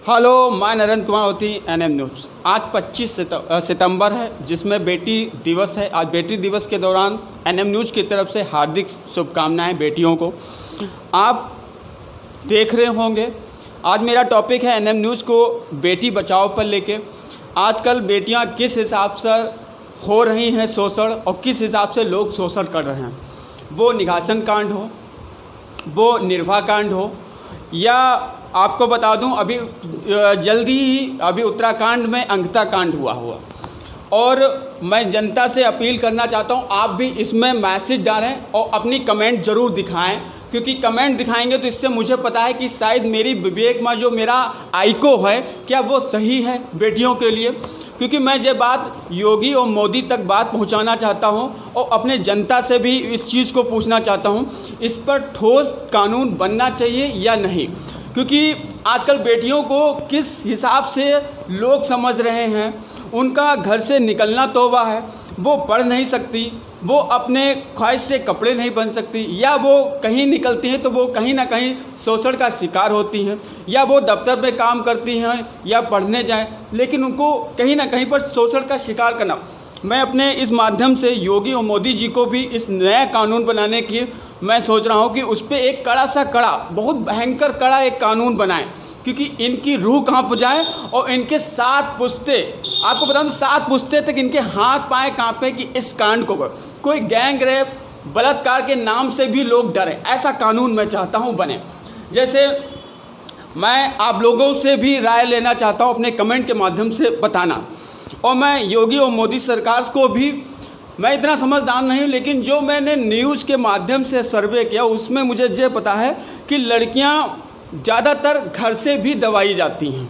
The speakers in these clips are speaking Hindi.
हेलो, मैं नरेंद्र कुमार होती एनएम न्यूज़। आज 25 सितंबर है, जिसमें बेटी दिवस है। आज बेटी दिवस के दौरान एनएम न्यूज़ की तरफ से हार्दिक शुभकामनाएं बेटियों को। आप देख रहे होंगे, आज मेरा टॉपिक है एनएम न्यूज़ को बेटी बचाओ पर लेके। आजकल बेटियां किस हिसाब से हो रही हैं शोषण और किस हिसाब से लोग शोषण कर रहे हैं, वो निघासन कांड हो, वो निर्भया कांड हो, या आपको बता दूं अभी जल्दी ही अभी उत्तराखंड में अंगता कांड हुआ। और मैं जनता से अपील करना चाहता हूं, आप भी इसमें मैसेज डालें और अपनी कमेंट ज़रूर दिखाएं, क्योंकि कमेंट दिखाएंगे तो इससे मुझे पता है कि शायद मेरी विवेक में जो मेरा आइको है क्या वो सही है बेटियों के लिए। क्योंकि मैं ये बात योगी और मोदी तक बात पहुंचाना चाहता हूं और अपने जनता से भी इस चीज़ को पूछना चाहता हूं, इस पर ठोस कानून बनना चाहिए या नहीं। क्योंकि आजकल बेटियों को किस हिसाब से लोग समझ रहे हैं, उनका घर से निकलना तौबा है, वो पढ़ नहीं सकती, वो अपने ख्वाहिश से कपड़े नहीं पहन सकती, या वो कहीं निकलती हैं तो वो कहीं ना कहीं शोषण का शिकार होती हैं, या वो दफ्तर में काम करती हैं या पढ़ने जाएं, लेकिन उनको कहीं ना कहीं पर शोषण का शिकार करना। मैं अपने इस माध्यम से योगी और मोदी जी को भी इस नया कानून बनाने की मैं सोच रहा हूँ कि उस पर एक कड़ा सा कड़ा, बहुत भयंकर कड़ा एक कानून बनाएं, क्योंकि इनकी रूह कांप जाए और इनके 7 पुश्ते, आपको बता दूं 7 पुश्ते तक इनके हाथ पाए कांपे कि इस कांड को कोई गैंग रेप बलात्कार के नाम से भी लोग डरें। ऐसा कानून मैं चाहता हूँ बने। जैसे मैं आप लोगों से भी राय लेना चाहता हूँ, अपने कमेंट के माध्यम से बताना। और मैं योगी और मोदी सरकार को भी, मैं इतना समझदार नहीं हूँ, लेकिन जो मैंने न्यूज़ के माध्यम से सर्वे किया उसमें मुझे ये पता है कि लड़कियाँ ज़्यादातर घर से भी दबाई जाती हैं।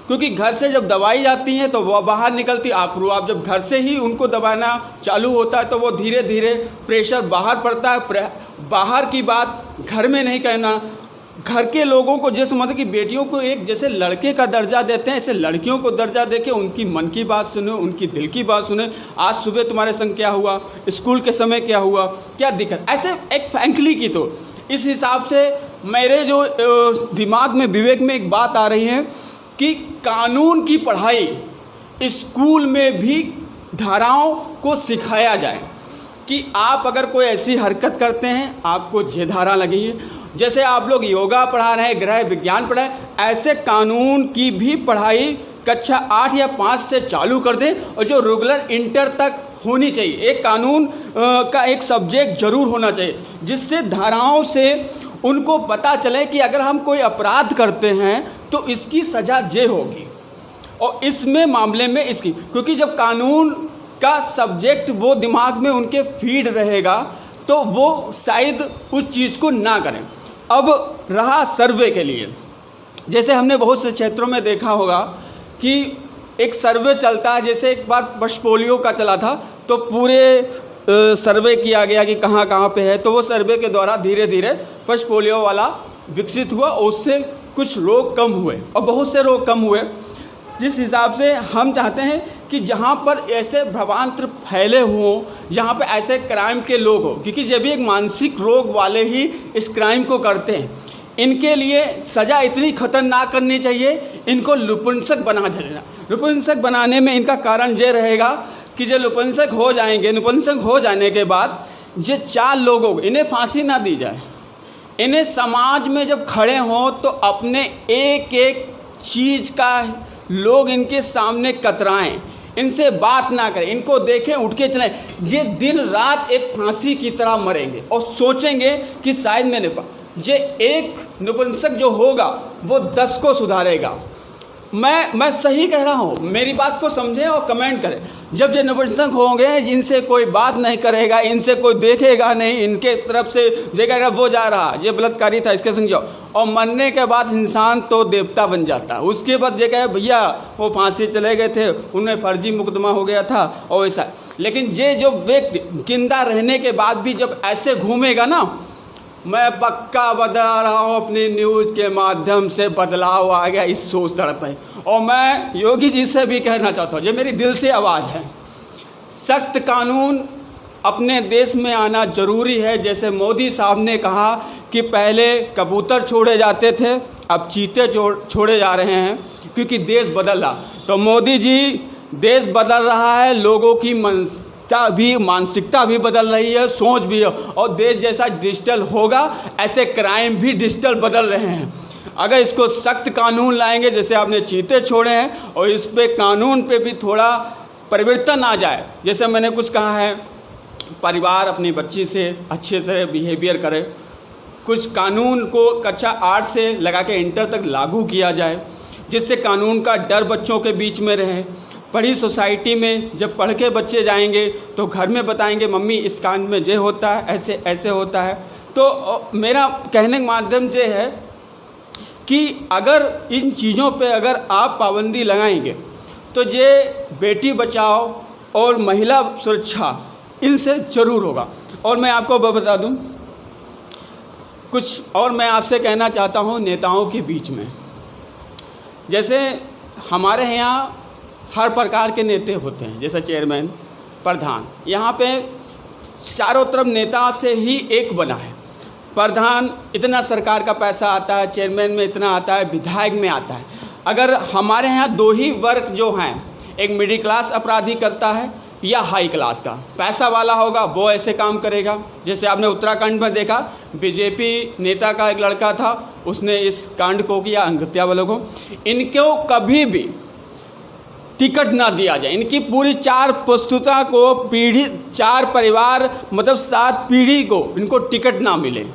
क्योंकि घर से जब दबाई जाती हैं तो वह बाहर निकलती, आप जब घर से ही उनको दबाना चालू होता है तो वो धीरे धीरे प्रेशर बाहर पड़ता है। बाहर की बात घर में नहीं कहना। घर के लोगों को जैसे मतलब कि बेटियों को एक जैसे लड़के का दर्जा देते हैं, ऐसे लड़कियों को दर्जा देके उनकी मन की बात सुने, उनकी दिल की बात सुने। आज सुबह तुम्हारे संग क्या हुआ, स्कूल के समय क्या हुआ, क्या दिक्कत, ऐसे एक फ्रैंकली की। तो इस हिसाब से मेरे जो दिमाग में, विवेक में एक बात आ रही है कि कानून की पढ़ाई स्कूल में भी धाराओं को सिखाया जाए कि आप अगर कोई ऐसी हरकत करते हैं आपको ये धारा लगेगी। जैसे आप लोग योगा पढ़ा रहे हैं, गृह विज्ञान पढ़ाए, ऐसे कानून की भी पढ़ाई कक्षा 8 या 5 से चालू कर दें, और जो रेगुलर इंटर तक होनी चाहिए। एक कानून का एक सब्जेक्ट जरूर होना चाहिए, जिससे धाराओं से उनको पता चले कि अगर हम कोई अपराध करते हैं तो इसकी सज़ा ये होगी, और इसमें मामले में इसकी। क्योंकि जब कानून का सब्जेक्ट वो दिमाग में उनके फीड रहेगा तो वो शायद उस चीज़ को ना करें। अब रहा सर्वे के लिए, जैसे हमने बहुत से क्षेत्रों में देखा होगा कि एक सर्वे चलता है। जैसे एक बार पशु पोलियो का चला था तो पूरे सर्वे किया गया कि कहाँ कहाँ पे है, तो वो सर्वे के द्वारा धीरे धीरे पशु पोलियो वाला विकसित हुआ और उससे कुछ रोग कम हुए और बहुत से रोग कम हुए। जिस हिसाब से हम चाहते हैं कि जहाँ पर ऐसे भ्रमांत्र फैले हों, जहाँ पर ऐसे क्राइम के लोग हों, क्योंकि जब भी एक मानसिक रोग वाले ही इस क्राइम को करते हैं, इनके लिए सज़ा इतनी खतरनाक करनी चाहिए, इनको नपुंसक बना देना। नपुंसक बनाने में इनका कारण ये रहेगा कि जो नपुंसक हो जाएंगे, नपुंसक हो जाने के बाद ये 4 लोगों, इन्हें फांसी ना दी जाए। इन्हें समाज में जब खड़े हों तो अपने एक एक चीज़ का लोग इनके सामने कतराएं, इनसे बात ना करें, इनको देखें उठ के चलें। ये दिन रात एक फांसी की तरह मरेंगे और सोचेंगे कि शायद मैंने ये एक नपुंसक जो होगा वो 10 को सुधारेगा। मैं सही कह रहा हूँ, मेरी बात को समझें और कमेंट करें। जब ये नपुंसक होंगे, इनसे कोई बात नहीं करेगा, इनसे कोई देखेगा नहीं, इनके तरफ से देखेगा वो जा रहा, ये बलात्कारी था, इसके संग जाओ, और मरने के बाद इंसान तो देवता बन जाता है। उसके बाद ये कहे भैया वो फांसी चले गए थे, उनमें फर्जी मुकदमा हो गया था और ऐसा। लेकिन ये जो व्यक्ति जिंदा रहने के बाद भी जब ऐसे घूमेगा ना, मैं पक्का बता रहा हूँ अपनी न्यूज़ के माध्यम से बदलाव आ गया इस शोषण पर। और मैं योगी जी से भी कहना चाहता हूँ, ये मेरी दिल से आवाज़ है, सख्त कानून अपने देश में आना ज़रूरी है। जैसे मोदी साहब ने कहा कि पहले कबूतर छोड़े जाते थे, अब चीते छोड़े जा रहे हैं, क्योंकि देश बदल रहा। तो मोदी जी, देश बदल रहा है, लोगों की मानसिकता भी बदल रही है, सोच भी है, और देश जैसा डिजिटल होगा ऐसे क्राइम भी डिजिटल बदल रहे हैं। अगर इसको सख्त कानून लाएंगे, जैसे आपने चीते छोड़े हैं, और इस पे कानून पे भी थोड़ा परिवर्तन आ जाए, जैसे मैंने कुछ कहा है, परिवार अपनी बच्ची से अच्छे से बिहेवियर करे, कुछ कानून को कक्षा 8 से लगा के इंटर तक लागू किया जाए, जिससे कानून का डर बच्चों के बीच में रहे। बड़ी सोसाइटी में जब पढ़ के बच्चे जाएंगे तो घर में बताएंगे मम्मी इस कांड में ये होता है, ऐसे ऐसे होता है। तो मेरा कहने का माध्यम ये है कि अगर इन चीज़ों पे अगर आप पाबंदी लगाएंगे तो ये बेटी बचाओ और महिला सुरक्षा इनसे ज़रूर होगा। और मैं आपको बता दूं कुछ और, मैं आपसे कहना चाहता हूं नेताओं के बीच में, जैसे हमारे यहाँ हर प्रकार के नेता होते हैं, जैसे चेयरमैन, प्रधान, यहाँ पे चारों तरफ नेता से ही एक बना है। प्रधान इतना सरकार का पैसा आता है, चेयरमैन में इतना आता है, विधायक में आता है। अगर हमारे यहाँ दो ही वर्ग जो हैं, एक मिडिल क्लास अपराधी करता है या हाई क्लास का, पैसा वाला होगा वो ऐसे काम करेगा। जैसे आपने उत्तराखंड में देखा, बीजेपी नेता का एक लड़का था, उसने इस कांड को किया, हत्या वालों को। इनको कभी भी टिकट ना दिया जाए, इनकी पूरी 4 पुस्तुता को पीढ़ी, 4 परिवार मतलब 7 पीढ़ी को इनको टिकट ना मिले।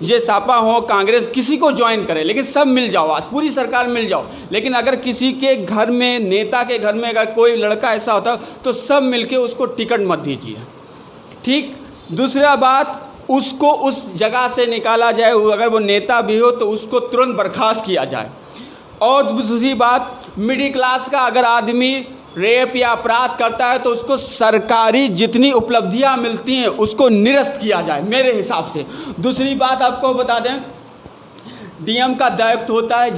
ये सापा हो, कांग्रेस, किसी को ज्वाइन करे, लेकिन सब मिल जाओ, आज पूरी सरकार मिल जाओ। लेकिन अगर किसी के घर में, नेता के घर में अगर कोई लड़का ऐसा होता तो सब मिलके उसको टिकट मत दीजिए, ठीक। दूसरा बात, उसको उस जगह से निकाला जाए, अगर वो नेता भी हो तो उसको तुरंत बर्खास्त किया जाए। और दूसरी बात, मिडिल क्लास का अगर आदमी रेप या अपराध करता है तो उसको सरकारी जितनी उपलब्धियां मिलती हैं उसको निरस्त किया जाए, मेरे हिसाब से। दूसरी बात आपको बता दें, डीएम का दायित्व होता है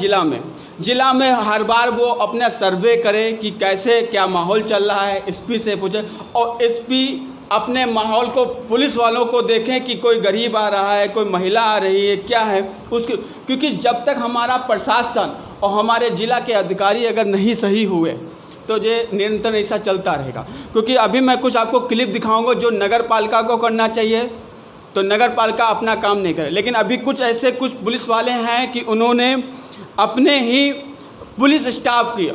जिला में हर बार वो अपना सर्वे करे कि कैसे क्या माहौल चल रहा है, एसपी से पूछे, और एसपी अपने माहौल को, पुलिस वालों को देखें कि कोई गरीब आ रहा है, कोई महिला आ रही है, क्या है उसके, क्योंकि जब तक हमारा प्रशासन और हमारे ज़िला के अधिकारी अगर नहीं सही हुए तो ये निरंतर ऐसा चलता रहेगा। क्योंकि अभी मैं कुछ आपको क्लिप दिखाऊंगा जो नगर पालिका को करना चाहिए, तो नगर पालिका अपना काम नहीं करे। लेकिन अभी कुछ ऐसे कुछ पुलिस वाले हैं कि उन्होंने अपने ही पुलिस स्टाफ की,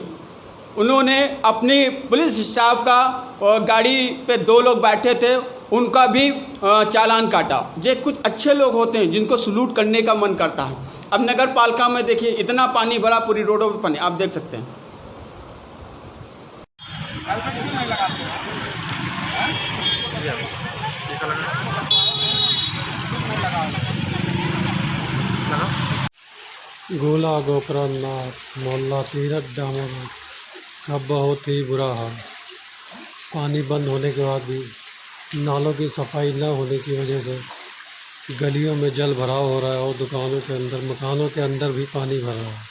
उन्होंने अपनी पुलिस स्टाफ का गाड़ी पे 2 लोग बैठे थे, उनका भी चालान काटा। ये कुछ अच्छे लोग होते हैं जिनको सलूट करने का मन करता है। अब नगर पालिका में देखिए, इतना पानी भरा, पूरी रोडों पर पानी, आप देख सकते हैं। गोला गोकरनाथ मोहल्ला तीरथ डामर का बहुत ही बुरा हाल। पानी बंद होने के बाद भी नालों की सफाई न होने की वजह से गलियों में जल भराव हो रहा है और दुकानों के अंदर, मकानों के अंदर भी पानी भर रहा है।